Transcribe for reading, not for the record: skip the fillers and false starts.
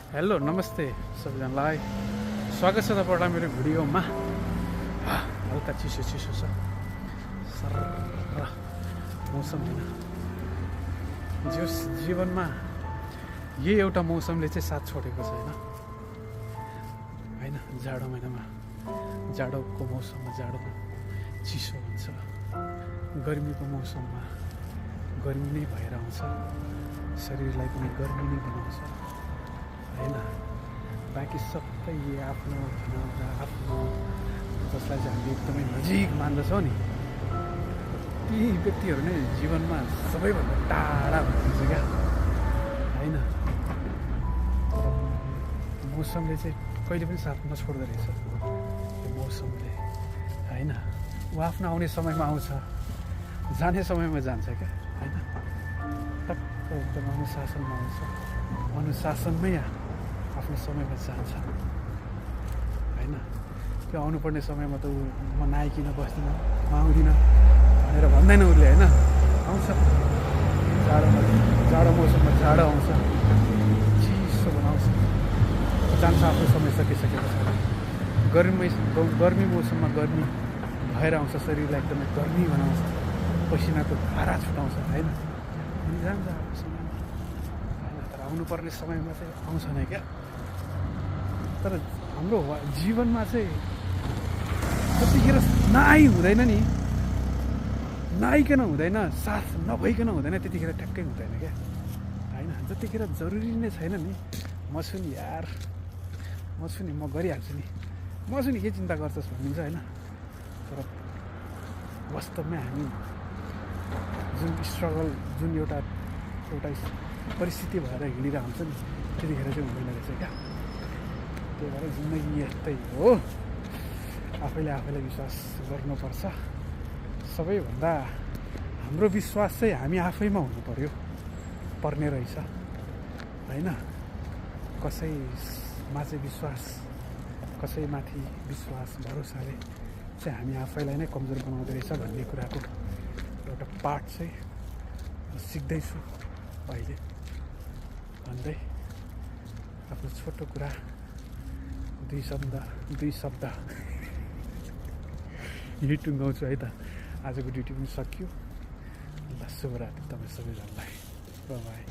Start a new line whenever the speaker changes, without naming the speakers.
Hello नमस्ते सबैजनालाई स्वागत छ तपाईँलाई मेरो भिडियोमा। हल्का चिसो चिसो छ सर मौसम होइन जीवनमा यही एउटा मौसमले चाहिँ साथ छोडेको छैन होइन। जाडो महिनामा जाडोको मौसममा जाडोको चिसो हुन्छ, गर्मीको मौसममा गर्मी नै भएर आउँछ, शरीरलाई पनि गर्मी नै बनाउँछ होइन। बाँकी सबै आफ्नो आफ्नो जसलाई चाहिँ हामीले एकदमै नजिक मान्दछौँ नि ती व्यक्तिहरू नै जीवनमा सबैभन्दा टाढा भइदिन्छ क्या होइन। मौसमले चाहिँ कहिले पनि साथ नछोड्दो रहेछ त्यो मौसमले होइन। ऊ आफ्नो आउने समयमा आउँछ, जाने समयमा जान्छ क्या होइन। टक्क एकदम अनुशासनमा आउँछ, अनुशासनमै आफ्नो समयमा जान्छ होइन। त्यो आउनुपर्ने समयमा त ऊ म नआइकन बस्दिनँ, म आउँदिनँ भनेर भन्दैन उसले होइन। आउँछ जाडो मौसममा जाडो आउँछ, चिसो बनाउँछ, जान्छ आफ्नो समय सकिसकेको छ। गर्मी मौसममा गर्मी भएर आउँछ, शरीरलाई एकदमै गर्मी बनाउँछ, पसिनाको धारा छुटाउँछ होइन। अनि जान्छ आफ्नो समयमा होइन। तर आउनुपर्ने समयमा चाहिँ आउँछ नै क्या। तर हाम्रो जीवनमा चाहिँ जतिखेर नआइ हुँदैन नि, नआइकन हुँदैन, साथ नभइकन हुँदैन, त्यतिखेर ठ्याक्कै हुँदैन क्या होइन। जतिखेर जरुरी नै छैन नि म छु नि यार, म छु नि, म गरिहाल्छु नि, म छु नि, के चिन्ता गर्छस् भनिन्छ होइन। तर वास्तवमै हामी जुन स्ट्रगल, जुन एउटा परिस्थिति भएर हिँडिरहेको हुन्छ नि त्यतिखेर चाहिँ हुँदैन रहेछ क्या। त्यही भएर जिन्दगी यस्तै हो, आफैलाई विश्वास गर्नुपर्छ। सबैभन्दा हाम्रो विश्वास चाहिँ हामी आफैमा हुनु पर्ने रहेछ होइन। कसैमा चाहिँ विश्वास, कसैमाथि विश्वास भरोसाले चाहिँ हामी आफैलाई नै कमजोर बनाउँदो रहेछ भन्ने कुराको एउटा पाठ चाहिँ सिक्दैछु अहिले भन्दै आफ्नो छोटो कुरा दुई शब्द यही टुङ्गाउँछु है त। आजको ड्युटी पनि सकियो। ल शुभरात्री तपाईँ सबैजनालाई, बाई।